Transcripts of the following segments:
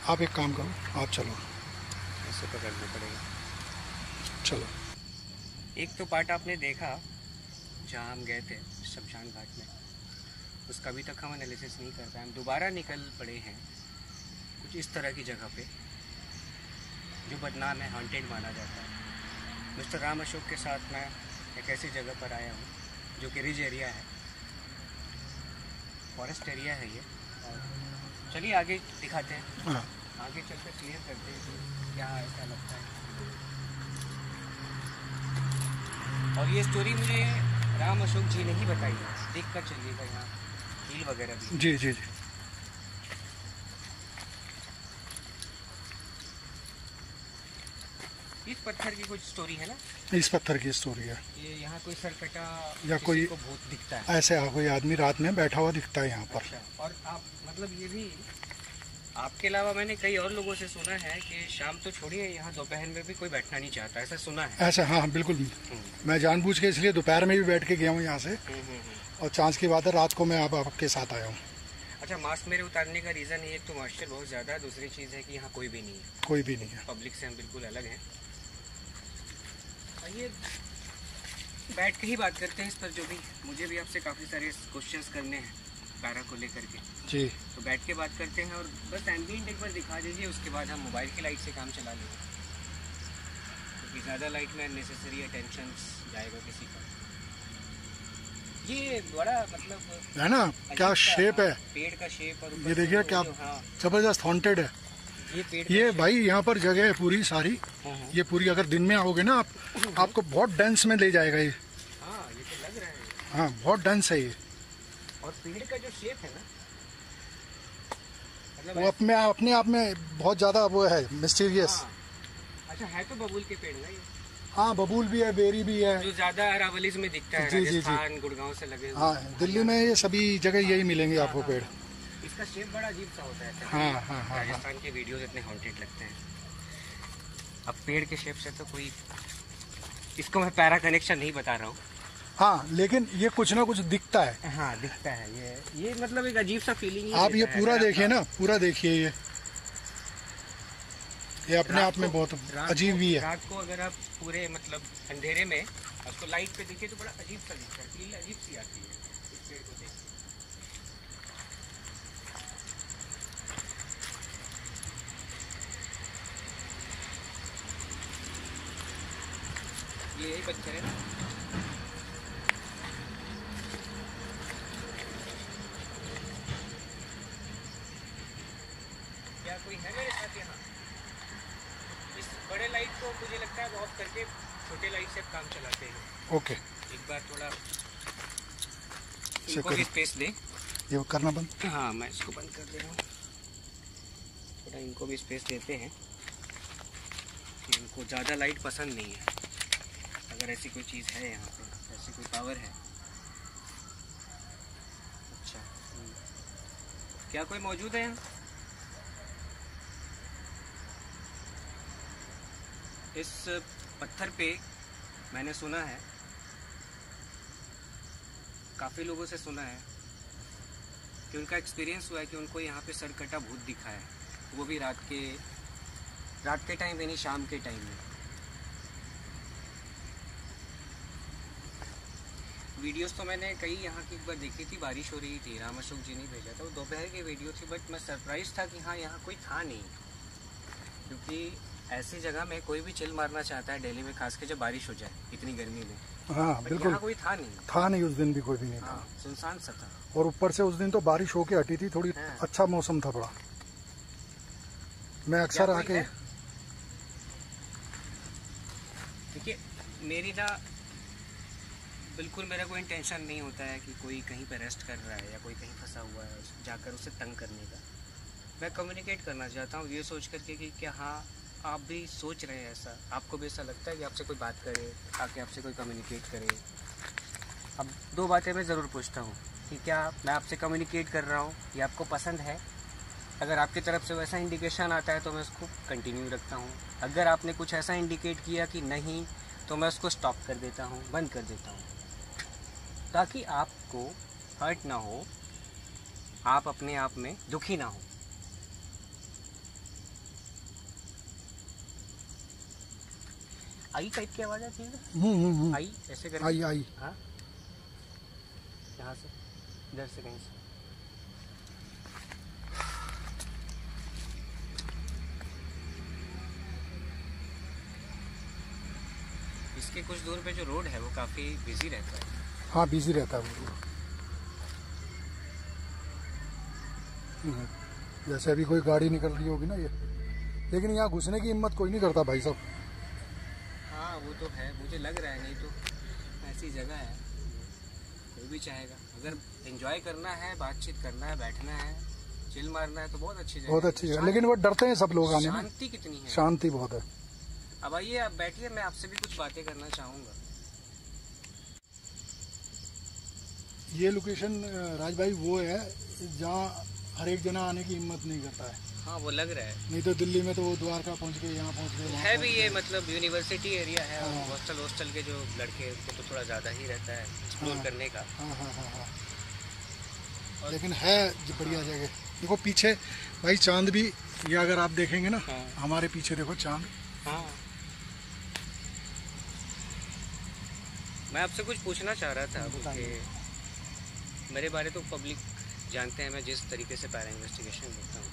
आप एक काम करो, आप चलो, ऐसे पकड़ना पड़ेगा। चलो। एक तो पार्ट आपने देखा जहाँ हम गए थे शमशान घाट में, उसका अभी तक हम एनालिसिस नहीं कर पाए। हम दोबारा निकल पड़े हैं कुछ इस तरह की जगह पे जो बदनाम है, हॉन्टेड माना जाता है। मिस्टर राम अशोक के साथ मैं एक ऐसी जगह पर आया हूँ जो कि रिज एरिया है, फॉरेस्ट एरिया है ये। और चलिए आगे दिखाते हैं। हाँ। आगे चलकर क्लियर करते हैं कि क्या ऐसा लगता है। और ये स्टोरी मुझे राम अशोक जी ने ही बताई है, देख कर चलिएगा। यहाँ हील वगैरह भी। जी जी जी। इस पत्थर की कुछ स्टोरी है ना? इस पत्थर की स्टोरी है। ये यहाँ कोई सरकटा या कोई को भूत दिखता है ऐसे कोई आदमी रात में बैठा हुआ दिखता है यहाँ पर। अच्छा। और आप मतलब ये भी आपके अलावा मैंने कई और लोगों से सुना है कि शाम तो छोड़िए, यहाँ दोपहर में भी कोई बैठना नहीं चाहता, ऐसा सुना है। ऐसा हाँ बिल्कुल। मैं जानबूझ के इसलिए दोपहर में भी बैठ के गया हूँ यहाँ से। और चांस की बात है रात को मैं अब आपके साथ आया हूँ। अच्छा, मास्क मेरे उतारने का रीज़न ये, एक तो मॉइस्चर बहुत ज़्यादा है, दूसरी चीज़ है कि यहाँ कोई भी नहीं है। कोई भी नहीं है, पब्लिक से हम बिल्कुल अलग हैं। आइए बैठ के ही बात करते हैं इस पर, जो भी मुझे भी आपसे काफ़ी सारे क्वेश्चंस करने हैं पैरा को लेकर के। जी। तो बैठ के बात करते हैं और बस एम्बिएंट एक बार दिखा दीजिए, उसके बाद हम मोबाइल की लाइट से काम चला लेंगे, क्योंकि ज़्यादा लाइट में अननेसेसरी अटेंशन जाएगा किसी का। ये बड़ा मतलब है ना, क्या शेप है पेड़ का शेप। और ये देखिए क्या जबरदस्त हॉन्टेड है ये पेड़। ये भाई यहाँ पर जगह है पूरी सारी। ये पूरी अगर दिन में आओगे ना आप, आपको बहुत डेंस में ले जाएगा ये। हाँ ये तो लग रहा है। हाँ बहुत डेंस है ये। और पेड़ का जो शेप है ना, मतलब वो अपने आप में बहुत ज्यादा वो है मिस्टीरियस। हाँ। अच्छा, है तो बबूल के पेड़ ना ये? हाँ बबूल भी है, बेरी भी है, जो ज्यादा अरावलीज में दिखता है। जी जी राजस्थान, गुड़गांव से लगे हुए। हाँ दिल्ली में ये सभी जगह यही मिलेंगे आपको पेड़। इसका शेप बड़ा अजीब सा होता है। हाँ हाँ हाँ। राजस्थान के वीडियोस इतने हॉन्टेड लगते हैं। अब पेड़ के शेप से तो कोई, इसको मैं पैरा कनेक्शन नहीं बता रहा हूँ। हाँ लेकिन ये कुछ ना कुछ दिखता है। हाँ दिखता है। ये मतलब एक अजीब सा फीलिंग। आप ये पूरा देखिए ना, पूरा देखिए ये अपने आप में बहुत अजीब भी है। रात को अगर आप पूरे मतलब अंधेरे में उसको लाइट पे देखिए तो बड़ा अजीब सा दिखता है, फील अजीब सी आती है इस पेड़ को देख के। ये पत्थर है ना, क्या कोई है मेरे साथ यहाँ? इस बड़े लाइट को मुझे लगता है ऑफ करके छोटे लाइट से काम चलाते हैं। ओके एक बार थोड़ा इनको भी स्पेस दे। ये करना बंद। हाँ मैं इसको बंद कर दे रहा हूँ। थोड़ा इनको भी स्पेस देते हैं, इनको ज़्यादा लाइट पसंद नहीं है। अगर ऐसी कोई चीज़ है यहाँ पे, ऐसी कोई पावर है। अच्छा, क्या कोई मौजूद है यहाँ? इस पत्थर पे मैंने सुना है, काफ़ी लोगों से सुना है कि उनका एक्सपीरियंस हुआ है कि उनको यहाँ पे सरकटा भूत दिखा है, वो भी रात के टाइम, यानी शाम के टाइम में। वीडियोस तो मैंने कई यहाँ की एक बार देखी थी, बारिश हो रही थी, राम अशोक जी ने भेजा था, वो दोपहर की वीडियो थी। बट मैं सरप्राइज था कि हाँ यहाँ कोई था नहीं, क्योंकि ऐसी जगह में कोई भी चिल मारना चाहता है दिल्ली में, खास कर जब बारिश हो जाए इतनी गर्मी में। हाँ बिल्कुल। कोई था नहीं उस दिन भी कोई भी नहीं था। सुनसान सा था। और ऊपर से उस दिन तो बारिश होके हटी थी थोड़ी। हाँ। अच्छा मौसम था बड़ा। मैं अक्सर आके देखिए, मेरी ना बिल्कुल मेरा कोई इंटेंशन नहीं होता है कि कोई कहीं पे रेस्ट कर रहा है या कोई कहीं फंसा हुआ है जाकर उसे तंग करने का। मैं कम्युनिकेट करना चाहता हूँ ये सोच करके कि क्या हाँ आप भी सोच रहे हैं ऐसा, आपको भी ऐसा लगता है कि आपसे कोई बात करे, आके आपसे कोई कम्युनिकेट करे। अब दो बातें मैं ज़रूर पूछता हूँ कि क्या मैं आपसे कम्युनिकेट कर रहा हूँ, ये आपको पसंद है? अगर आपकी तरफ से वैसा इंडिकेशन आता है तो मैं उसको कंटिन्यू रखता हूँ। अगर आपने कुछ ऐसा इंडिकेट किया कि नहीं, तो मैं उसको स्टॉप कर देता हूँ, बंद कर देता हूँ, ताकि आपको हर्ट ना हो, आप अपने आप में दुखी ना हो। आई टाइप की आवाज़ आती है। आई ऐसे करके आई। हाँ, यहाँ से इधर से कहीं से। इसके कुछ दूर पे जो रोड है वो काफ़ी बिजी रहता है। हाँ, बिजी रहता है वो। जैसे अभी कोई गाड़ी निकल रही होगी ना ये, लेकिन यहाँ घुसने की हिम्मत कोई नहीं करता भाई साहब। हाँ वो तो है, मुझे लग रहा है, नहीं तो ऐसी जगह है कोई भी चाहेगा। अगर एंजॉय करना है, बातचीत करना है, बैठना है, चिल मारना है तो बहुत अच्छी जगह, बहुत अच्छी है। लेकिन वो डरते हैं सब लोग आने में। शांति कितनी है, शांति बहुत है। अब आइए, आप बैठिए, मैं आपसे भी कुछ बातें करना चाहूँगा। ये लोकेशन राज भाई वो है जहाँ हर एक जना आने की हिम्मत नहीं करता है। हाँ वो लग रहा है, नहीं तो दिल्ली में तो वो द्वारका पहुँच गए, यहाँ पहुँच गए, है भी ये मतलब यूनिवर्सिटी एरिया है, और हॉस्टल के जो लड़के उनको तो थोड़ा ज़्यादा ही रहता है एक्सप्लोर करने का। हाँ। लेकिन है बढ़िया जगह। देखो पीछे भाई चांद भी, ये अगर आप देखेंगे ना, हमारे पीछे देखो चांद। हाँ, मैं आपसे कुछ पूछना चाह रहा था कि मेरे बारे तो पब्लिक जानते हैं, मैं जिस तरीके से पैरा इन्वेस्टिगेशन करता हूँ।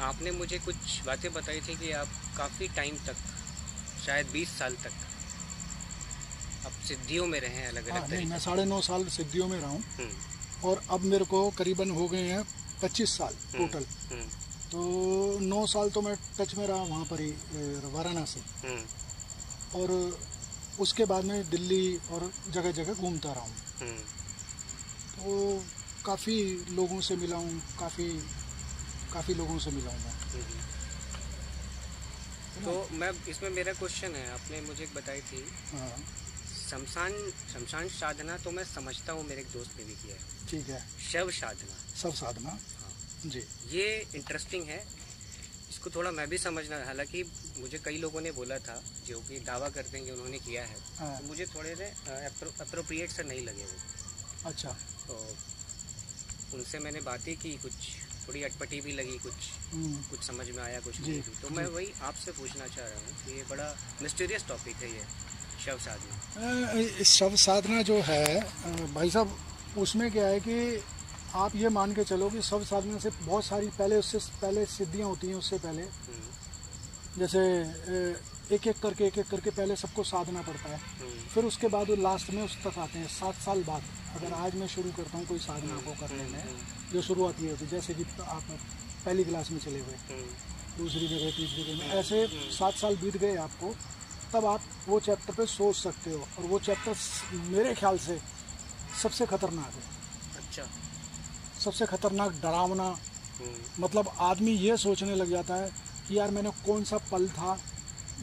आपने मुझे कुछ बातें बताई थी कि आप काफ़ी टाइम तक, शायद 20 साल तक आप सिद्धियों में रहे हैं अलग अलग तरीके। मैं 9.5 साल सिद्धियों में रहा हूँ, और अब मेरे को करीबन हो गए हैं 25 साल टोटल। तो 9 साल तो मैं टच में रहा वहाँ पर ही वाराणसी, और उसके बाद में दिल्ली और जगह जगह घूमता रहा हूँ। तो काफ़ी लोगों से मिला हूँ, काफ़ी लोगों से मिला हूँ मैं। तो मैं इसमें मेरा क्वेश्चन है, आपने मुझे बताई थी शमशान साधना, तो मैं समझता हूँ, मेरे एक दोस्त ने भी किया है। ठीक है। शव साधना। हाँ जी, ये इंटरेस्टिंग है, इसको थोड़ा मैं भी समझना। हालांकि मुझे कई लोगों ने बोला था जो कि दावा करते हैं कि उन्होंने किया है, तो मुझे थोड़े से अप्रोप्रिएट से नहीं लगे वो। अच्छा। तो उनसे मैंने बातें की, कुछ थोड़ी अटपटी भी लगी, कुछ समझ में आया, कुछ नहीं भी। तो मैं वही आपसे पूछना चाह रहा हूँ कि ये बड़ा मिस्टीरियस टॉपिक है ये शव साधना। शव साधना जो है भाई साहब, उसमें क्या है कि आप ये मान के चलो कि शव साधना से बहुत सारी उससे पहले सिद्धियाँ होती हैं। उससे पहले जैसे एक एक करके पहले सबको साधना पड़ता है, फिर उसके बाद वो लास्ट में उस तक आते हैं 7 साल बाद। अगर आज मैं शुरू करता हूँ कोई साधना को करने में, जो शुरुआती होती है, जैसे कि आप पहली क्लास में चले गए, दूसरी जगह, तीसरी जगह में, ऐसे 7 साल बीत गए आपको, तब आप वो चैप्टर पे सोच सकते हो। और वो चैप्टर मेरे ख्याल से सबसे खतरनाक है। अच्छा। सबसे खतरनाक, डरावना। मतलब आदमी ये सोचने लग जाता है कि यार मैंने कौन सा पल था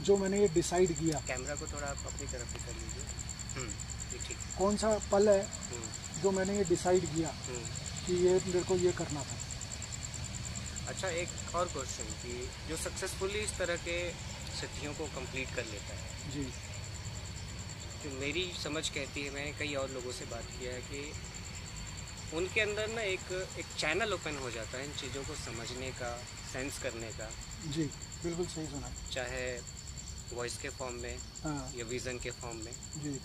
जो मैंने ये डिसाइड किया। कैमरा को थोड़ा आप अपनी तरफ ही कर लीजिए। ठीक। कौन सा पल है जो मैंने ये डिसाइड किया कि ये मेरे को ये करना था। अच्छा, एक और क्वेश्चन कि जो सक्सेसफुली इस तरह के सिद्धियों को कंप्लीट कर लेता है जी, तो मेरी समझ कहती है, मैंने कई और लोगों से बात किया है कि उनके अंदर ना एक चैनल ओपन हो जाता है इन चीज़ों को समझने का, सेंस करने का। जी बिल्कुल सही सुना। चाहे वॉइस के फॉर्म में या विज़न के फॉर्म में। जी,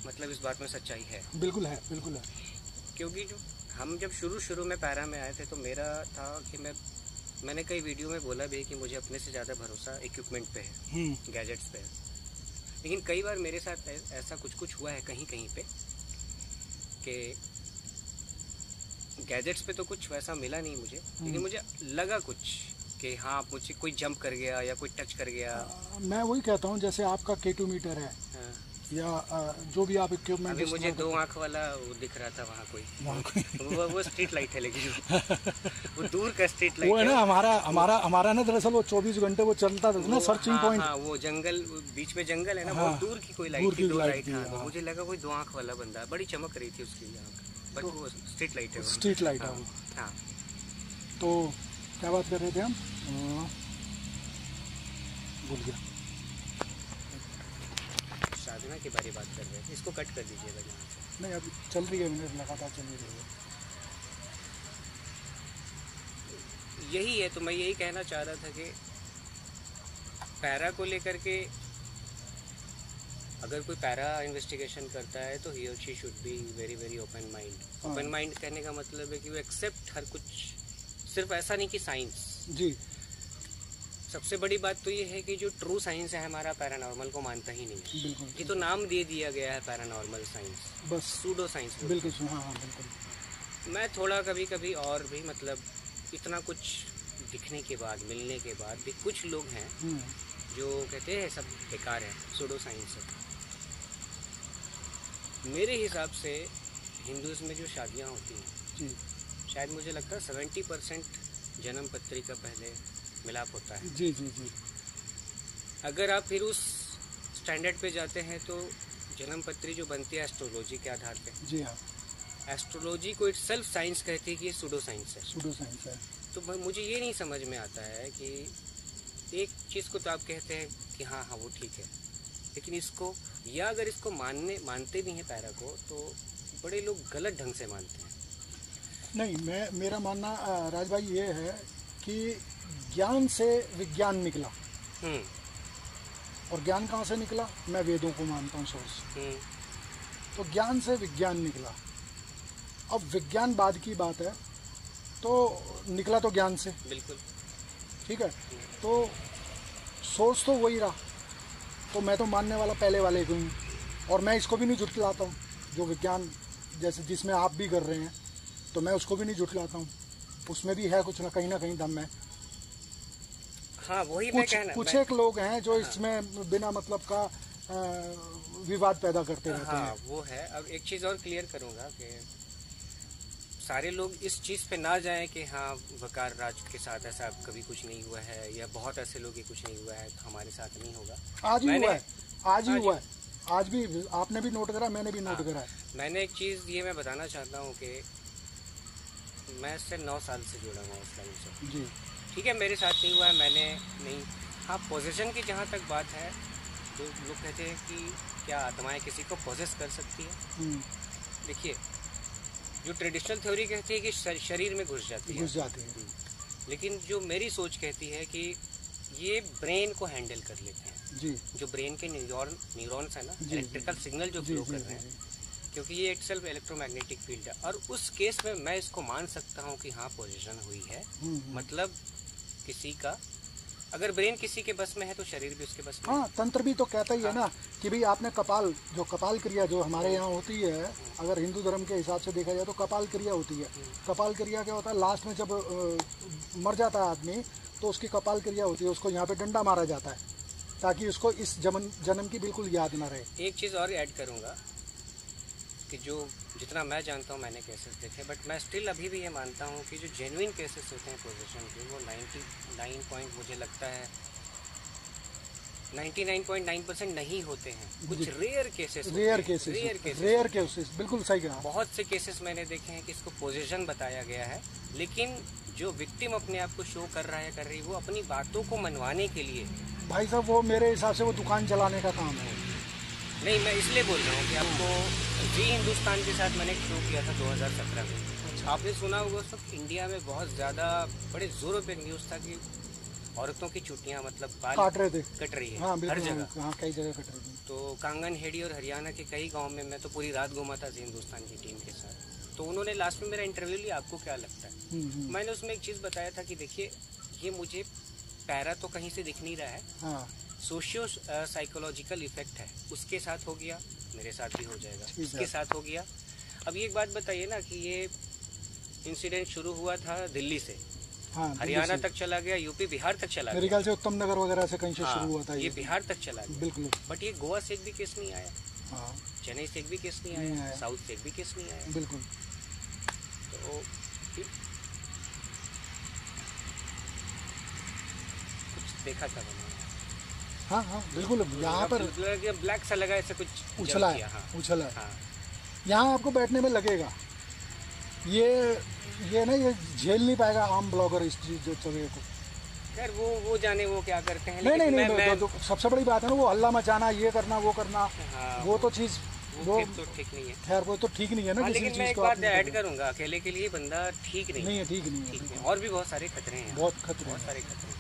मतलब इस बात में सच्चाई है। बिल्कुल है, बिल्कुल है। क्योंकि जो हम जब शुरू में पैरा में आए थे, तो मेरा था कि मैंने कई वीडियो में बोला भी कि मुझे अपने से ज़्यादा भरोसा इक्विपमेंट पे है, गैजेट्स पे है। लेकिन कई बार मेरे साथ ऐसा कुछ हुआ है कहीं पे कि गैजेट्स पे तो कुछ वैसा मिला नहीं मुझे, लेकिन मुझे लगा कुछ कि हाँ मुझे कोई जंप कर गया या कोई टच कर गया। मैं वही कहता हूँ, जैसे आपका K2 मीटर है या जो भी आप इक्विपमेंट। अभी मुझे 2 आँख वाला वो दिख रहा था वहाँ कोई वो स्ट्रीट लाइट है, लेकिन वो दूर का स्ट्रीट लाइट वो है ना हमारा ना, दरअसल वो 24 घंटे वो चलता था ना, सर्चिंग पॉइंट। हाँ, वो जंगल, बीच में जंगल है ना, बहुत दूर की कोई लाइट थी, 2 लाइट थी। तो मुझे लगा कोई 2 आँख वाला बंदा, बड़ी चमक रही थी उसकी आँख, बट वो स्ट्रीट लाइट है। स्ट्रीट लाइट है। हाँ, तो क्या बात कर रहे थे हम, भूल गया। साधना के बारे में बात कर रहे थे, इसको कट कर दीजिएगा यहाँ से। नहीं, अभी चल रही है, मिनट लगातार चल ही रही है। यही है, तो मैं यही कहना चाह रहा था कि पैरा को लेकर के अगर कोई पैरा इन्वेस्टिगेशन करता है तो ही और she should be very very open mind. Open mind कहने का मतलब है कि वो एक्सेप्ट हर कुछ, सिर्फ ऐसा नहीं कि साइंस। जी। सबसे बड़ी बात तो ये है कि जो ट्रू साइंस है हमारा पैरानॉर्मल को मानता ही नहीं है। बिल्कुल। ये तो नाम दे दिया गया है पैरानॉर्मल साइंस, बस सूडो साइंस। बिल्कुल। हाँ हाँ बिल्कुल। मैं थोड़ा कभी कभी और भी मतलब इतना कुछ दिखने के बाद, मिलने के बाद भी कुछ लोग हैं जो कहते हैं सब बेकार है, सूडो साइंस है। मेरे हिसाब से हिंदुज़ में जो शादियाँ होती हैं जी, शायद मुझे लगता है 70% जन्म पत्री का पहले मिलाप होता है। जी जी जी। अगर आप फिर उस स्टैंडर्ड पे जाते हैं तो जन्म पत्री जो बनती है एस्ट्रोलॉजी के आधार पे, जी हाँ, एस्ट्रोलॉजी को इटसेल्फ साइंस कहती है कि ये सूडो साइंस है। सूडो साइंस है। तो मुझे ये नहीं समझ में आता है कि एक चीज़ को तो आप कहते हैं कि हाँ हाँ वो ठीक है, लेकिन इसको, या अगर इसको मानते भी हैं पैरा को, तो बड़े लोग गलत ढंग से मानते हैं। नहीं, मेरा मानना राज भाई ये है कि ज्ञान से विज्ञान निकला। और ज्ञान कहाँ से निकला? मैं वेदों को मानता हूँ सोर्स। तो ज्ञान से विज्ञान निकला। अब विज्ञान बाद की बात है, तो निकला तो ज्ञान से। बिल्कुल ठीक है। तो सोर्स तो वही रहा, तो मैं तो मानने वाला पहले वाले को हूँ, और मैं इसको भी नहीं झुठलाता हूँ। जो विज्ञान जैसे जिसमें आप भी कर रहे हैं, तो मैं उसको भी नहीं झुठलाता हूँ, उसमें भी है कुछ ना कहीं दम है। हाँ, वही मैं कहना, कुछ एक लोग हैं जो इसमें बिना मतलब का विवाद पैदा करते रहते हैं। वो है। अब एक चीज़ और क्लियर करूँगा कि सारे लोग इस चीज़ पे ना जाएं कि हाँ वकार राज के साथ ऐसा कभी कुछ नहीं हुआ है, या बहुत ऐसे लोग कि कुछ नहीं हुआ है तो हमारे साथ नहीं होगा। आज ही हुआ है, आज भी आपने भी नोट करा, मैंने भी नोट करा है। मैंने एक चीज़ ये मैं बताना चाहता हूँ कि मैं इससे 9 साल से जुड़ा हुआ उस लाइन से। जी ठीक है, मेरे साथ नहीं हुआ है, मैंने नहीं। हाँ, पोजेशन की जहाँ तक बात है, तो लोग कहते हैं कि क्या आत्माएं किसी को पोजेस कर सकती है। देखिए, जो ट्रेडिशनल थ्योरी कहती है कि शरीर में घुस जाती है, लेकिन जो मेरी सोच कहती है कि ये ब्रेन को हैंडल कर लेते हैं। जी। जो ब्रेन के न्यूरॉन्स है ना, इलेक्ट्रिकल सिग्नल जो फ्लो कर रहे हैं, क्योंकि ये इटसेल्फ इलेक्ट्रोमैग्नेटिक फील्ड है, और उस केस में मैं इसको मान सकता हूँ कि हाँ पोजीशन हुई है। मतलब किसी का अगर ब्रेन किसी के बस में है तो शरीर भी उसके बस में। हाँ, तंत्र भी तो कहता ही है ना कि भाई आपने कपाल क्रिया जो हमारे यहाँ होती है, अगर हिंदू धर्म के हिसाब से देखा जाए तो कपाल क्रिया होती है। कपाल क्रिया क्या होता है? लास्ट में जब मर जाता है आदमी, तो उसकी कपाल क्रिया होती है, उसको यहाँ पे डंडा मारा जाता है ताकि उसको इस जन्म की बिल्कुल याद ना रहे। एक चीज़ और ऐड करूँगा कि जो जितना मैं जानता हूँ, मैंने केसेस देखे, बट मैं स्टिल अभी भी ये मानता हूँ कि जो जेन्युइन केसेस होते हैं पोजीशन के, वो 99 पॉइंट मुझे लगता है 99.9% नहीं होते हैं। कुछ रेयर केसेस बिल्कुल सही कहा। बहुत से केसेस मैंने देखे हैं कि इसको पोजीशन बताया गया है, लेकिन जो विक्टिम अपने आप को शो कर रहा है, कर रही, वो अपनी बातों को मनवाने के लिए, भाई साहब वो मेरे हिसाब से वो दुकान चलाने का काम है। नहीं, मैं इसलिए बोल रहा हूँ कि आपको जी हिंदुस्तान के साथ मैंने शो किया था 2017 में। आपने सुना होगा उस वक्त इंडिया में बहुत ज़्यादा बड़े जोरों पे न्यूज़ था कि औरतों की चुटियाँ मतलब बाल कट रही है। हाँ, हर जगह। हाँ, कई जगह कट रही थी। तो कांगन हेडी और हरियाणा के कई गाँव में मैं तो पूरी रात घूमा था जी हिंदुस्तान की टीम के साथ। तो उन्होंने लास्ट में मेरा इंटरव्यू लिया, आपको क्या लगता है? मैंने उसमें एक चीज़ बताया था कि देखिए, ये मुझे पैरा तो कहीं से दिख नहीं रहा है, हाँ, सोशियो साइकोलॉजिकल इफेक्ट है, उसके साथ हो गया, मेरे साथ भी हो जाएगा, उसके साथ हो गया। अब ये एक बात बताइए ना कि ये इंसिडेंट शुरू हुआ था दिल्ली से, हाँ, हरियाणा तक चला गया, यूपी बिहार तक चला गया, मेरे ख्याल से उत्तम नगर वगैरह से कहीं से शुरू हुआ था। ये बिहार तक चला गया। बिल्कुल। बट ये गोवा से एक भी केस नहीं आया, हाँ, चेन्नई से एक भी केस नहीं आया, साउथ से एक भी केस नहीं आया। बिल्कुल। तो कुछ देखा था मैंने। हाँ हाँ बिल्कुल। यहाँ पर ब्लैक सा लगा, ऐसे कुछ उछला है। हाँ। यहाँ आपको बैठने में लगेगा, ये ना, ये झेल नहीं पाएगा आम ब्लॉगर इस चीज जो जगह को। खैर वो जाने वो क्या करते हैं। नहीं, तो सबसे बड़ी बात है ना, वो हल्ला मचाना, ये करना, वो करना, वो तो चीज वो तो ठीक नहीं है। खैर वो तो ठीक नहीं है ना। लेकिन मैं एक बात ऐड करूंगा, अकेले के लिए बंदा ठीक नहीं है। ठीक नहीं है। और भी बहुत सारे खतरे हैं, बहुत सारे खतरे।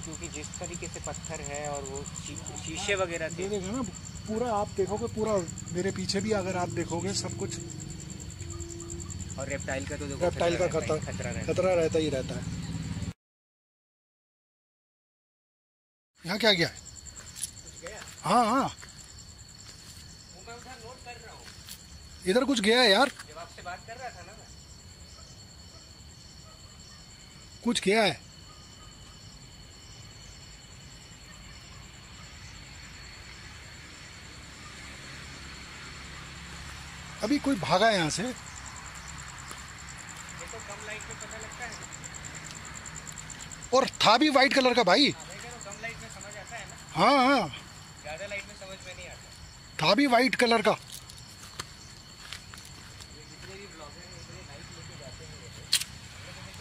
क्योंकि जिस तरीके से पत्थर है और वो शीशे वगैरह थे, ये देखो ना, पूरा आप देखोगे, पूरा मेरे पीछे भी अगर आप देखोगे सब कुछ। और रेप्टाइल का तो देखो, रेप्टाइल का खतरा रहता ही रहता है। यहाँ क्या गया? हाँ हाँ, मैं उधर नोट कर रहा हूँ। इधर कुछ गया है यार, जब आपसे बात कर रहा था ना मैं। कुछ गया है। अभी कोई भागा है यहाँ से। देखो कम लाइट में पता लगता है, और था भी वाइट कलर का भाई। कम लाइट में समझ आता है ना। हाँ हाँ, ज्यादा लाइट में समझ में नहीं आता। था भी वाइट कलर का।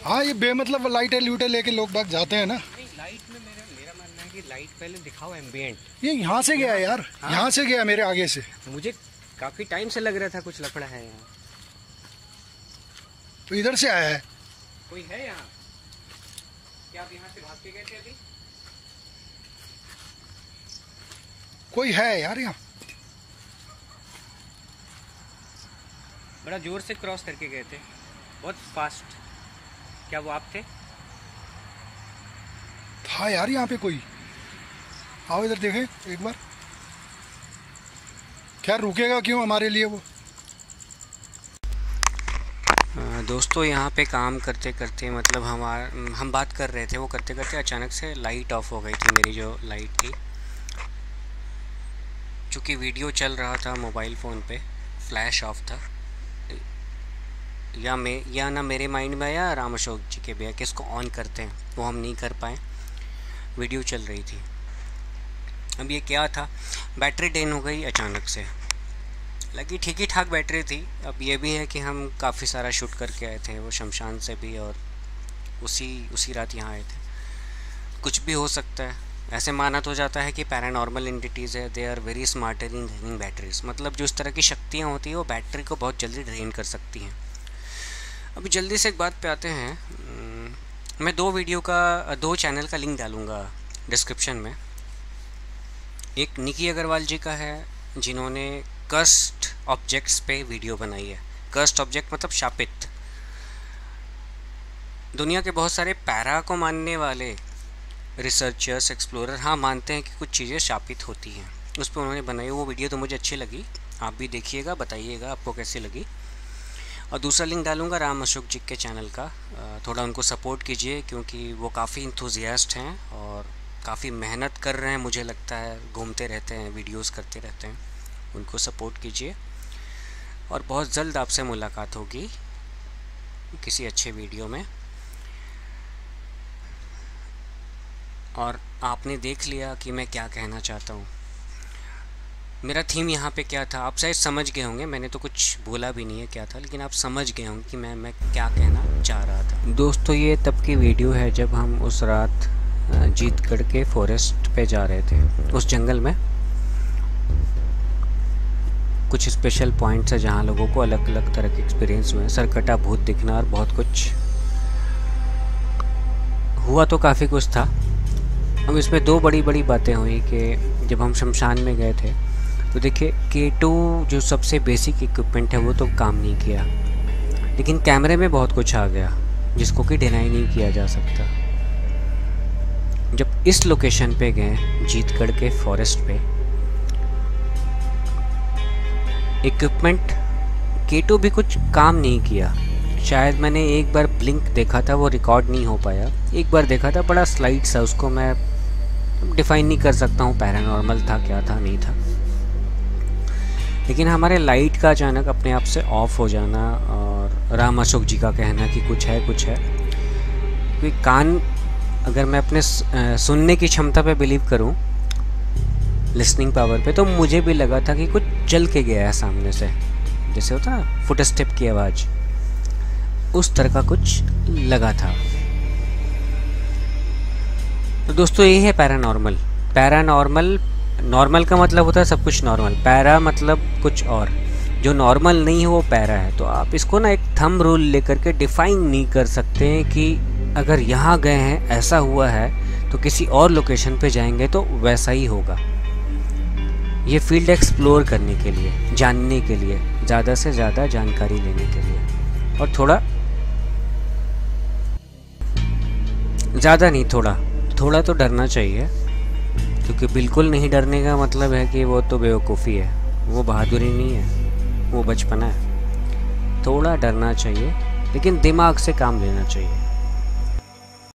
हाँ, ये बेमतलब लाइटें लूटे लेके लोग बाग जाते हैं ना। नहीं, लाइट में मेरा मानना है कि लाइट पहले दिखाओ एम्बिएंट। ये यहाँ से गया यार। हाँ? यहाँ से गया मेरे आगे से। मुझे काफी टाइम से लग रहा था कुछ लफड़ा है यहाँ। तो इधर से आया है। कोई है यहाँ? क्या आप यहाँ से भाग के गए थे अभी? कोई है यार यहाँ। बड़ा जोर से क्रॉस करके गए थे, बहुत फास्ट। क्या वो आप थे? था यार यहाँ पे कोई। आओ इधर देखें एक बार। खैर रुकेगा क्यों हमारे लिए वो। दोस्तों, यहाँ पे काम करते करते मतलब हम बात कर रहे थे, वो करते करते अचानक से लाइट ऑफ हो गई थी, मेरी जो लाइट थी। चूँकि वीडियो चल रहा था मोबाइल फ़ोन पे, फ्लैश ऑफ था। या ना मेरे माइंड में आया राम अशोक जी के भैया कि इसको ऑन करते हैं, वो हम नहीं कर पाए, वीडियो चल रही थी। अब ये क्या था, बैटरी ड्रेन हो गई अचानक से। लगी ठीक ही ठाक बैटरी थी। अब ये भी है कि हम काफ़ी सारा शूट करके आए थे, वो शमशान से भी, और उसी रात यहाँ आए थे। कुछ भी हो सकता है। ऐसे माना तो जाता है कि पैरानॉर्मल एंटिटीज़ है, they are very smarter in draining batteries. मतलब जो इस तरह की शक्तियाँ होती हैं वो बैटरी को बहुत जल्दी ड्रेन कर सकती हैं। अभी जल्दी से एक बात पे आते हैं। मैं दो चैनल का लिंक डालूँगा डिस्क्रिप्शन में। एक निकी अग्रवाल जी का है, जिन्होंने कर्स्ड ऑब्जेक्ट्स पे वीडियो बनाई है। कर्स्ड ऑब्जेक्ट मतलब शापित। दुनिया के बहुत सारे पैरा को मानने वाले रिसर्चर्स, एक्सप्लोरर हाँ मानते हैं कि कुछ चीज़ें शापित होती हैं। उस पर उन्होंने बनाई वो वीडियो, तो मुझे अच्छी लगी। आप भी देखिएगा, बताइएगा आपको कैसी लगी। और दूसरा लिंक डालूँगा राम अशोक जी के चैनल का। थोड़ा उनको सपोर्ट कीजिए, क्योंकि वो काफ़ी इंथुजियास्ट हैं और काफ़ी मेहनत कर रहे हैं। मुझे लगता है घूमते रहते हैं, वीडियोस करते रहते हैं। उनको सपोर्ट कीजिए और बहुत जल्द आपसे मुलाकात होगी किसी अच्छे वीडियो में। और आपने देख लिया कि मैं क्या कहना चाहता हूँ। मेरा थीम यहाँ पे क्या था, आप शायद समझ गए होंगे। मैंने तो कुछ बोला भी नहीं है क्या था, लेकिन आप समझ गए होंगे कि मैं क्या कहना चाह रहा था। दोस्तों, ये तब की वीडियो है जब हम उस रात जीतगढ़ के फॉरेस्ट पे जा रहे थे। उस जंगल में कुछ स्पेशल पॉइंट्स है जहाँ लोगों को अलग अलग तरह के एक्सपीरियंस हुए। सरकटा भूत दिखना और बहुत कुछ हुआ, तो काफ़ी कुछ था। अब इसमें दो बड़ी बड़ी बातें हुई कि जब हम शमशान में गए थे तो देखिए K2 जो सबसे बेसिक इक्विपमेंट है वो तो काम नहीं किया, लेकिन कैमरे में बहुत कुछ आ गया जिसको कि डिनाई नहीं किया जा सकता। जब इस लोकेशन पे गए जीतगढ़ के फॉरेस्ट पे, इक्विपमेंट K2 भी कुछ काम नहीं किया। शायद मैंने एक बार ब्लिंक देखा था, वो रिकॉर्ड नहीं हो पाया। एक बार देखा था, बड़ा स्लाइड सा, उसको मैं डिफाइन नहीं कर सकता हूँ पैरानॉर्मल था क्या था नहीं था। लेकिन हमारे लाइट का अचानक अपने आप से ऑफ हो जाना और राम अशोक जी का कहना कि कुछ है क्योंकि कान, अगर मैं अपने सुनने की क्षमता पे बिलीव करूं, लिसनिंग पावर पे, तो मुझे भी लगा था कि कुछ चल के गया है सामने से, जैसे होता ना फुट स्टेप की आवाज़, उस तरह का कुछ लगा था। तो दोस्तों, ये है पैरानॉर्मल। नॉर्मल का मतलब होता है सब कुछ नॉर्मल, पैरा मतलब कुछ और। जो नॉर्मल नहीं है वो पैरा है। तो आप इसको ना एक थंब रूल लेकर के डिफाइन नहीं कर सकते कि अगर यहाँ गए हैं ऐसा हुआ है तो किसी और लोकेशन पे जाएंगे तो वैसा ही होगा। ये फील्ड एक्सप्लोर करने के लिए, जानने के लिए, ज़्यादा से ज़्यादा जानकारी लेने के लिए, और थोड़ा ज़्यादा नहीं, थोड़ा तो डरना चाहिए, क्योंकि बिल्कुल नहीं डरने का मतलब है कि वो तो बेवकूफ़ी है, वो बहादुरी नहीं है, वो बचपना है। थोड़ा डरना चाहिए, लेकिन दिमाग से काम लेना चाहिए।